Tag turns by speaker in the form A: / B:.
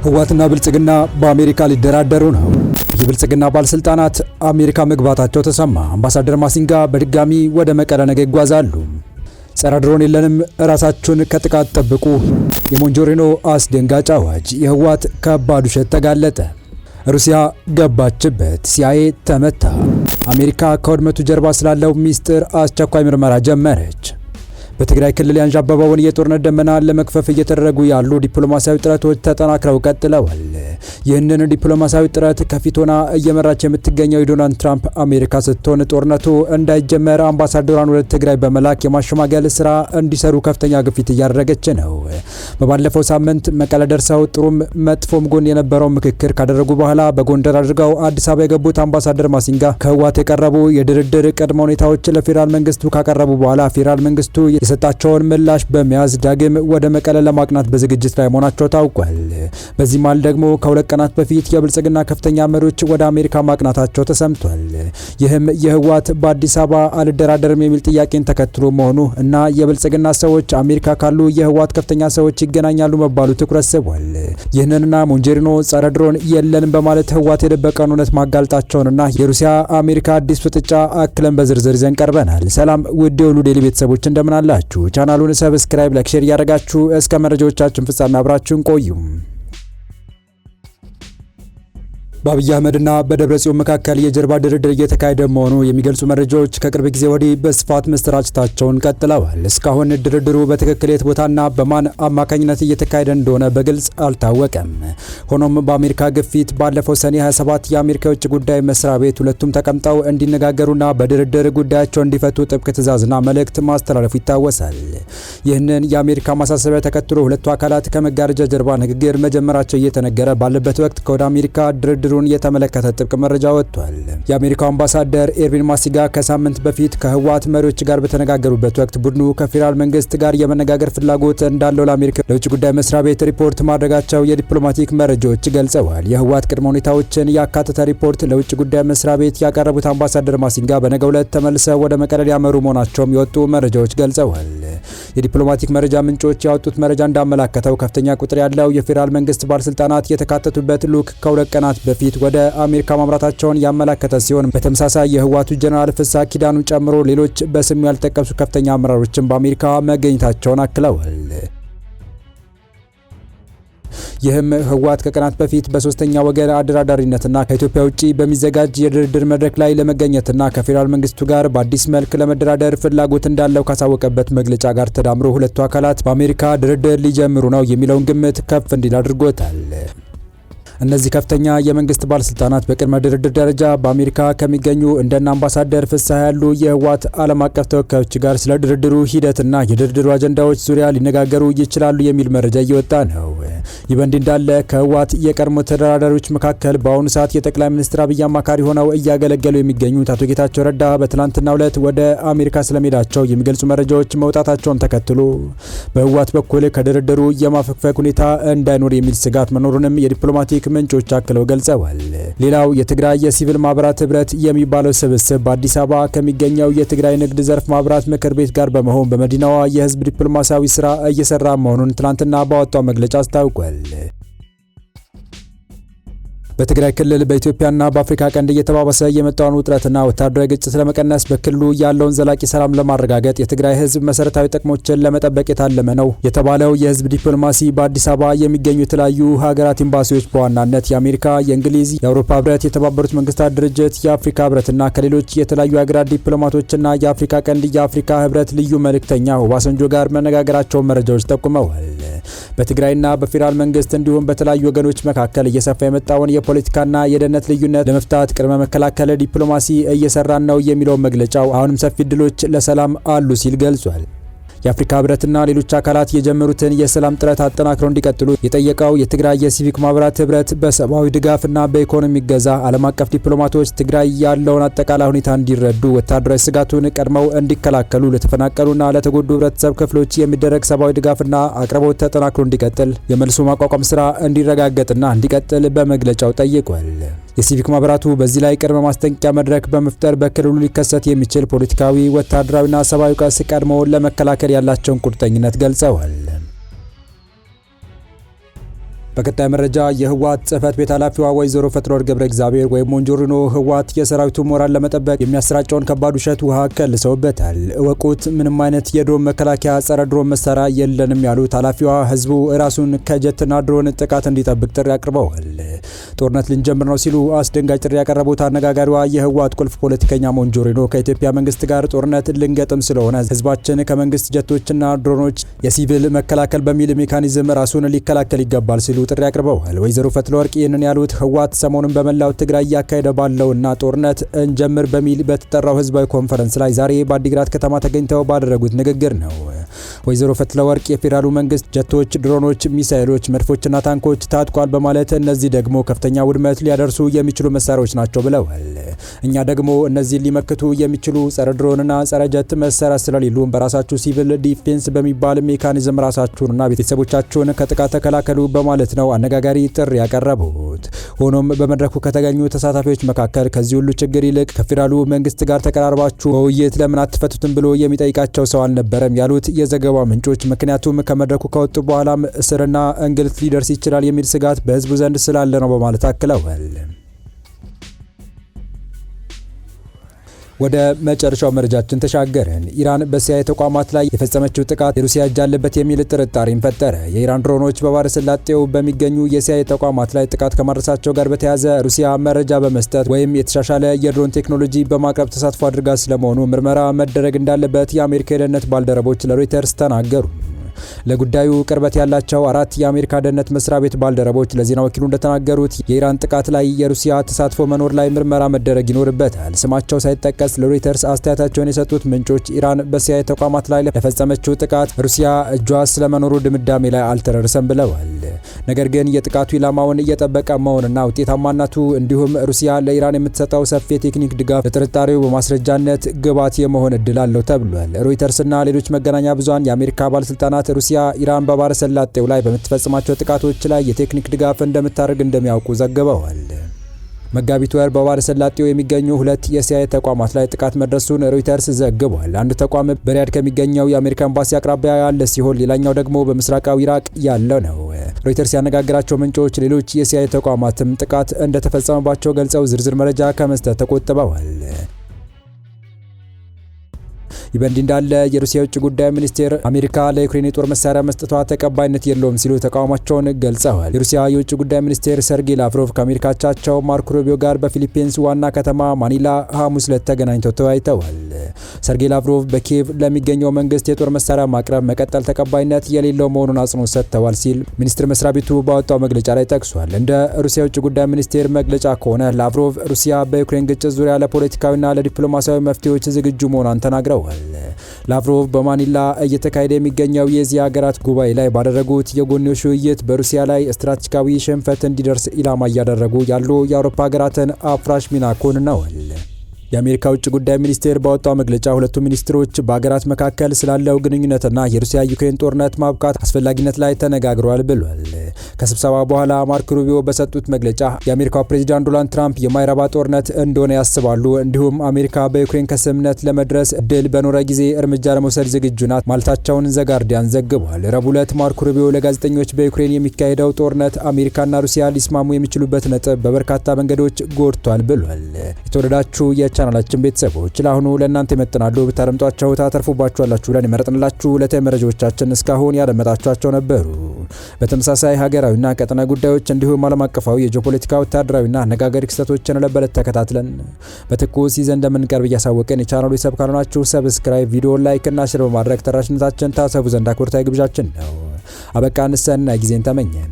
A: ህወሓትና ብልጽግና በአሜሪካ ሊደራደሩ ነው። የብልጽግና ባለስልጣናት አሜሪካ መግባታቸው ተሰማ። አምባሳደር ማሲንጋ በድጋሚ ወደ መቀለ ነገ ይጓዛሉ። ጸረ ድሮን የለንም፣ ራሳችሁን ከጥቃት ጠብቁ። የሞንጆሪኖ አስደንጋጭ አዋጅ። የህወሓት ከባድ ውሸት ተጋለጠ። ሩሲያ ገባችበት። ሲአይኤ ተመታ። አሜሪካ ከውድመቱ ጀርባ ስላለው ሚስጥር አስቸኳይ ምርመራ ጀመረች። በትግራይ ክልል ያንዣበበውን የጦርነት ደመና ለመክፈፍ እየተደረጉ ያሉ ዲፕሎማሲያዊ ጥረቶች ተጠናክረው ቀጥለዋል። ይህንን ዲፕሎማሲያዊ ጥረት ከፊት ሆና እየመራች የምትገኘው የዶናልድ ትራምፕ አሜሪካ ስትሆን ጦርነቱ እንዳይጀመር አምባሳደሯን ወደ ትግራይ በመላክ የማሸማገል ስራ እንዲሰሩ ከፍተኛ ግፊት እያደረገች ነው። በባለፈው ሳምንት መቀለ ደርሰው ጥሩም መጥፎም ጎን የነበረው ምክክር ካደረጉ በኋላ በጎንደር አድርገው አዲስ አበባ የገቡት አምባሳደር ማሲንጋ ከህወሓት የቀረቡ የድርድር ቅድመ ሁኔታዎች ለፌዴራል መንግስቱ ካቀረቡ በኋላ ፌዴራል መንግስቱ የሰጣቸውን ምላሽ በመያዝ ዳግም ወደ መቀለ ለማቅናት በዝግጅት ላይ መሆናቸው ታውቋል። በዚህ መሃል ደግሞ ከሁለት ቀናት በፊት የብልጽግና ከፍተኛ መሪዎች ወደ አሜሪካ ማቅናታቸው ተሰምቷል። ይህም የህወሓት በአዲስ አበባ አልደራደርም የሚል ጥያቄን ተከትሎ መሆኑ እና የብልጽግና ሰዎች አሜሪካ ካሉ የህወሓት ከፍተኛ ሰዎች ይገናኛሉ መባሉ ትኩረት ስቧል። ይህንንና ሞንጆሪኖ ጸረ ድሮን የለንም በማለት ህወሓት የደበቀውን እውነት ማጋለጣቸውንና የሩሲያ አሜሪካ አዲስ ፍጥጫ አክለን በዝርዝር ይዘን ቀርበናል። ሰላም ውድ የሁሉ ዴይሊ ቤተሰቦች እንደምን አላችሁ? ቻናሉን ሰብስክራይብ፣ ላይክ፣ ሼር እያደረጋችሁ እስከ መረጃዎቻችን ፍጻሜ አብራችሁን ቆዩ። በአብይ አህመድና በደብረጽዮን መካከል የጀርባ ድርድር እየተካሄደ መሆኑ የሚገልጹ መረጃዎች ከቅርብ ጊዜ ወዲህ በስፋት መሰራጨታቸውን ቀጥለዋል። እስካሁን ድርድሩ በትክክል የት ቦታና በማን አማካኝነት እየተካሄደ እንደሆነ በግልጽ አልታወቀም። ሆኖም በአሜሪካ ግፊት ባለፈው ሰኔ 27 የአሜሪካ የውጭ ጉዳይ መስሪያ ቤት ሁለቱም ተቀምጠው እንዲነጋገሩና በድርድር ጉዳያቸው እንዲፈቱ ጥብቅ ትዕዛዝና መልእክት ማስተላለፉ ይታወሳል። ይህንን የአሜሪካ ማሳሰቢያ ተከትሎ ሁለቱ አካላት ከመጋረጃ ጀርባ ንግግር መጀመራቸው እየተነገረ ባለበት ወቅት ከወደ አሜሪካ ድርድሩን የተመለከተ ጥብቅ መረጃ ወጥቷል። የአሜሪካው አምባሳደር ኤርቪን ማሲንጋ ከሳምንት በፊት ከህወሓት መሪዎች ጋር በተነጋገሩበት ወቅት ቡድኑ ከፌዴራል መንግስት ጋር የመነጋገር ፍላጎት እንዳለው ለአሜሪካ ለውጭ ጉዳይ መስሪያ ቤት ሪፖርት ማድረጋቸው የዲፕሎማቲክ መረጃዎች ገልጸዋል። የህወሓት ቅድመ ሁኔታዎችን ያካተተ ሪፖርት ለውጭ ጉዳይ መስሪያ ቤት ያቀረቡት አምባሳደር ማሲንጋ በነገው ዕለት ተመልሰው ወደ መቀለ ሊያመሩ መሆናቸውም የወጡ መረጃዎች ገልጸዋል። የዲፕሎማቲክ መረጃ ምንጮች ያወጡት መረጃ እንዳመላከተው ከፍተኛ ቁጥር ያለው የፌዴራል መንግስት ባለስልጣናት የተካተቱበት ልዑክ ከሁለት ቀናት በፊት ወደ አሜሪካ ማምራታቸውን ያመላከተ ሲሆን በተመሳሳይ የህወሓቱ ጀነራል ፍስሐ ኪዳኑ ጨምሮ ሌሎች በስም ያልተጠቀሱ ከፍተኛ አመራሮችን በአሜሪካ መገኘታቸውን አክለዋል። ይህም ህወሓት ከቀናት በፊት በሶስተኛ ወገን አደራዳሪነትና ከኢትዮጵያ ውጪ በሚዘጋጅ የድርድር መድረክ ላይ ለመገኘትና ከፌዴራል መንግስቱ ጋር በአዲስ መልክ ለመደራደር ፍላጎት እንዳለው ካሳወቀበት መግለጫ ጋር ተዳምሮ ሁለቱ አካላት በአሜሪካ ድርድር ሊጀምሩ ነው የሚለውን ግምት ከፍ እንዲል አድርጎታል። እነዚህ ከፍተኛ የመንግስት ባለስልጣናት በቅድመ ድርድር ደረጃ በአሜሪካ ከሚገኙ እንደና አምባሳደር ፍስሐ ያሉ የህወሓት ዓለም አቀፍ ተወካዮች ጋር ስለ ድርድሩ ሂደትና የድርድሩ አጀንዳዎች ዙሪያ ሊነጋገሩ ይችላሉ የሚል መረጃ እየወጣ ነው። ይህ በእንዲህ እንዳለ ከህወሓት የቀድሞ ተደራዳሪዎች መካከል በአሁኑ ሰዓት የጠቅላይ ሚኒስትር አብይ አማካሪ ሆነው እያገለገሉ የሚገኙት አቶ ጌታቸው ረዳ በትላንትናው ዕለት ወደ አሜሪካ ስለመሄዳቸው የሚገልጹ መረጃዎች መውጣታቸውን ተከትሎ በህወሓት በኩል ከድርድሩ የማፈግፈግ ሁኔታ እንዳይኖር የሚል ስጋት መኖሩንም የዲፕሎማቲክ ምንጮች አክለው ገልጸዋል። ሌላው የትግራይ የሲቪል ማህበራት ህብረት የሚባለው ስብስብ በአዲስ አበባ ከሚገኘው የትግራይ ንግድ ዘርፍ ማህበራት ምክር ቤት ጋር በመሆን በመዲናዋ የህዝብ ዲፕሎማሲያዊ ስራ እየሰራ መሆኑን ትናንትና ባወጣው መግለጫ አስታውቋል። በትግራይ ክልል በኢትዮጵያና በአፍሪካ ቀንድ እየተባባሰ የመጣውን ውጥረትና ወታደራዊ ግጭት ለመቀነስ በክልሉ ያለውን ዘላቂ ሰላም ለማረጋገጥ የትግራይ ህዝብ መሰረታዊ ጥቅሞችን ለመጠበቅ የታለመ ነው የተባለው የህዝብ ዲፕሎማሲ በአዲስ አበባ የሚገኙ የተለያዩ ሀገራት ኤምባሲዎች በዋናነት የአሜሪካ፣ የእንግሊዝ፣ የአውሮፓ ህብረት፣ የተባበሩት መንግስታት ድርጅት፣ የአፍሪካ ህብረትና ከሌሎች የተለያዩ ሀገራት ዲፕሎማቶችና የአፍሪካ ቀንድ የአፍሪካ ህብረት ልዩ መልእክተኛ ኦባሳንጆ ጋር መነጋገራቸውን መረጃዎች ጠቁመዋል። በትግራይና በፌዴራል መንግስት እንዲሁም በተለያዩ ወገኖች መካከል እየሰፋ የመጣውን የፖለቲካና የደህንነት ልዩነት ለመፍታት ቅድመ መከላከል ዲፕሎማሲ እየሰራን ነው የሚለው መግለጫው አሁንም ሰፊ እድሎች ለሰላም አሉ ሲል ገልጿል። የአፍሪካ ህብረትና ሌሎች አካላት የጀመሩትን የሰላም ጥረት አጠናክረው እንዲቀጥሉ የጠየቀው የትግራይ የሲቪክ ማህበራት ህብረት በሰብአዊ ድጋፍና በኢኮኖሚ ገዛ ዓለም አቀፍ ዲፕሎማቶች ትግራይ ያለውን አጠቃላይ ሁኔታ እንዲረዱ፣ ወታደራዊ ስጋቱን ቀድመው እንዲከላከሉ፣ ለተፈናቀሉና ለተጎዱ ህብረተሰብ ክፍሎች የሚደረግ ሰብአዊ ድጋፍና አቅርቦት ተጠናክሮ እንዲቀጥል፣ የመልሶ ማቋቋም ስራ እንዲረጋገጥና እንዲቀጥል በመግለጫው ጠይቋል። የሲቪክ ማህበራቱ በዚህ ላይ ቅድመ ማስጠንቀቂያ መድረክ በመፍጠር በክልሉ ሊከሰት የሚችል ፖለቲካዊ፣ ወታደራዊና ሰብአዊ ቀውስ ቀድሞ ለመከላከል ያላቸውን ቁርጠኝነት ገልጸዋል። በቀጣይ መረጃ የህወሓት ጽህፈት ቤት ኃላፊዋ ወይዘሮ ፈትለወርቅ ገብረ እግዚአብሔር ወይም ሞንጆሪኖ ህወሓት የሰራዊቱ ሞራል ለመጠበቅ የሚያሰራጨውን ከባድ ውሸት ውሃ ከልሰውበታል። እወቁት፣ ምንም አይነት የድሮን መከላከያ ጸረ ድሮን መሳሪያ የለንም ያሉት ኃላፊዋ ህዝቡ ራሱን ከጀትና ድሮን ጥቃት እንዲጠብቅ ጥሪ አቅርበዋል። ጦርነት ልንጀምር ነው ሲሉ አስደንጋጭ ጥሪ ያቀረቡት አነጋጋሪዋ የህወሓት ቁልፍ ፖለቲከኛ ሞንጆሪኖ ከኢትዮጵያ መንግስት ጋር ጦርነት ልንገጥም ስለሆነ ህዝባችን ከመንግስት ጀቶችና ድሮኖች የሲቪል መከላከል በሚል ሜካኒዝም ራሱን ሊከላከል ይገባል ሲሉ ጥሪ አቅርበዋል። ወይዘሮ ፈትለወርቅ ይህንን ያሉት ህወሓት ሰሞኑን በመላው ትግራይ እያካሄደ ባለውና ጦርነት እንጀምር በሚል በተጠራው ህዝባዊ ኮንፈረንስ ላይ ዛሬ በአዲግራት ከተማ ተገኝተው ባደረጉት ንግግር ነው። ወይዘሮ ፈትለወርቅ የፌዴራሉ መንግስት ጀቶች፣ ድሮኖች፣ ሚሳኤሎች፣ መድፎችና ታንኮች ታጥቋል በማለት እነዚህ ደግሞ ከፍተኛ ውድመት ሊያደርሱ የሚችሉ መሳሪያዎች ናቸው ብለዋል። እኛ ደግሞ እነዚህን ሊመክቱ የሚችሉ ጸረ ድሮንና ጸረ ጀት መሳሪያ ስለሌሉም በራሳችሁ ሲቪል ዲፌንስ በሚባል ሜካኒዝም ራሳችሁንና ቤተሰቦቻችሁን ከጥቃት ተከላከሉ በማለት ነው አነጋጋሪ ጥሪ ያቀረቡት። ሆኖም በመድረኩ ከተገኙ ተሳታፊዎች መካከል ከዚህ ሁሉ ችግር ይልቅ ከፌዴራሉ መንግስት ጋር ተቀራርባችሁ በውይይት ለምን አትፈቱትም ብሎ የሚጠይቃቸው ሰው አልነበረም ያሉት የዘገባ ምንጮች፣ ምክንያቱም ከመድረኩ ከወጡ በኋላም እስርና እንግልት ሊደርስ ይችላል የሚል ስጋት በህዝቡ ዘንድ ስላለ ነው በማለት አክለዋል። ወደ መጨረሻው መረጃችን ተሻገረን። ኢራን በሲአይኤ ተቋማት ላይ የፈጸመችው ጥቃት የሩሲያ እጅ አለበት የሚል ጥርጣሬን ፈጠረ። የኢራን ድሮኖች በባህረ ሰላጤው በሚገኙ የሲአይኤ ተቋማት ላይ ጥቃት ከማድረሳቸው ጋር በተያያዘ ሩሲያ መረጃ በመስጠት ወይም የተሻሻለ የድሮን ቴክኖሎጂ በማቅረብ ተሳትፎ አድርጋ ስለመሆኑ ምርመራ መደረግ እንዳለበት የአሜሪካ የደህንነት ባልደረቦች ለሮይተርስ ተናገሩ። ለጉዳዩ ቅርበት ያላቸው 4 የአሜሪካ ደህንነት መስሪያ ቤት ባልደረቦች ለዜና ወኪሉ እንደተናገሩት የኢራን ጥቃት ላይ የሩሲያ ተሳትፎ መኖር ላይ ምርመራ መደረግ ይኖርበታል። ስማቸው ሳይጠቀስ ለሮይተርስ አስተያየታቸውን የሰጡት ምንጮች ኢራን በሲአይኤ ተቋማት ላይ ለፈጸመችው ጥቃት ሩሲያ እጇ ስለመኖሩ ድምዳሜ ላይ አልተደረሰም ብለዋል። ነገር ግን የጥቃቱ ኢላማውን እየጠበቀ መሆንና ውጤታማነቱ እንዲሁም ሩሲያ ለኢራን የምትሰጠው ሰፊ የቴክኒክ ድጋፍ ለጥርጣሬው በማስረጃነት ግብዓት የመሆን እድል አለው ተብሏል። ሮይተርስና ሌሎች መገናኛ ብዙሃን የአሜሪካ ባለስልጣናት ሩሲያ ኢራን በባህረ ሰላጤው ላይ በምትፈጽማቸው ጥቃቶች ላይ የቴክኒክ ድጋፍ እንደምታደርግ እንደሚያውቁ ዘግበዋል። መጋቢት ወር በባህረ ሰላጤው የሚገኙ 2 የሲአይኤ ተቋማት ላይ ጥቃት መድረሱን ሮይተርስ ዘግቧል። አንዱ ተቋም በሪያድ ከሚገኘው የአሜሪካ ኤምባሲ አቅራቢያ ያለ ሲሆን ሌላኛው ደግሞ በምስራቃዊ ኢራቅ ያለ ነው። ሮይተርስ ያነጋገራቸው ምንጮች ሌሎች የሲአይኤ ተቋማትም ጥቃት እንደተፈጸመባቸው ገልጸው ዝርዝር መረጃ ከመስጠት ተቆጥበዋል። ይህ በእንዲህ እንዳለ የሩሲያ የውጭ ጉዳይ ሚኒስቴር አሜሪካ ለዩክሬን የጦር መሳሪያ መስጠቷ ተቀባይነት የለውም ሲሉ ተቃውሟቸውን ገልጸዋል። የሩሲያ የውጭ ጉዳይ ሚኒስቴር ሰርጌይ ላቭሮቭ ከአሜሪካ አቻቸው ማርኮ ሩቢዮ ጋር በፊሊፒንስ ዋና ከተማ ማኒላ ሐሙስ ዕለት ተገናኝተው ተወያይተዋል። ሰርጌይ ላቭሮቭ በኪየቭ ለሚገኘው መንግስት የጦር መሳሪያ ማቅረብ መቀጠል ተቀባይነት የሌለው መሆኑን አጽንኦት ሰጥተዋል ሲል ሚኒስቴር መስሪያ ቤቱ ባወጣው መግለጫ ላይ ጠቅሷል። እንደ ሩሲያ የውጭ ጉዳይ ሚኒስቴር መግለጫ ከሆነ ላቭሮቭ ሩሲያ በዩክሬን ግጭት ዙሪያ ለፖለቲካዊና ለዲፕሎማሲያዊ መፍትሄዎች ዝግጁ መሆኗን ተናግረዋል። ላቭሮቭ በማኒላ እየተካሄደ የሚገኘው የዚህ ሀገራት ጉባኤ ላይ ባደረጉት የጎንዮሽ ውይይት በሩሲያ ላይ ስትራቴጂካዊ ሽንፈት እንዲደርስ ኢላማ እያደረጉ ያሉ የአውሮፓ ሀገራትን አፍራሽ ሚና ኮንነዋል። የአሜሪካ ውጭ ጉዳይ ሚኒስቴር ባወጣው መግለጫ ሁለቱ ሚኒስትሮች በሀገራት መካከል ስላለው ግንኙነትና የሩሲያ ዩክሬን ጦርነት ማብቃት አስፈላጊነት ላይ ተነጋግረዋል ብሏል። ከስብሰባ በኋላ ማርኮ ሩቢዮ በሰጡት መግለጫ የአሜሪካው ፕሬዚዳንት ዶናልድ ትራምፕ የማይረባ ጦርነት እንደሆነ ያስባሉ፣ እንዲሁም አሜሪካ በዩክሬን ከስምምነት ለመድረስ እድል በኖረ ጊዜ እርምጃ ለመውሰድ ዝግጁ ናት ማለታቸውን ዘጋርዲያን ዘግቧል። ረቡዕ ዕለት ማርኮ ሩቢዮ ለጋዜጠኞች በዩክሬን የሚካሄደው ጦርነት አሜሪካና ሩሲያ ሊስማሙ የሚችሉበት ነጥብ በበርካታ መንገዶች ጎድቷል ብሏል። የተወደዳችሁ ቻናላችን ቤተሰቦች ለአሁኑ ለእናንተ ይመጥናሉ ብታደምጧቸው ታተርፉባችኋላችሁ ብለን የመረጥንላችሁ ዕለታዊ መረጃዎቻችን እስካሁን ያደመጣችኋቸው ነበሩ። በተመሳሳይ ሀገራዊና ቀጠናዊ ጉዳዮች እንዲሁም ዓለም አቀፋዊ የጂኦፖለቲካ ወታደራዊና አነጋጋሪ ክስተቶችን ለበለት ተከታትለን በትኩስ ይዘን እንደምንቀርብ እያሳወቀን የቻናሉ ሰብ ካልሆናችሁ ሰብስክራይብ፣ ቪዲዮ ላይክ እና ሼር በማድረግ ተደራሽነታችን ታሰፉ ዘንድ አክብሮታዊ ግብዣችን ነው። አበቃን። ሰናይ ጊዜን ተመኘን።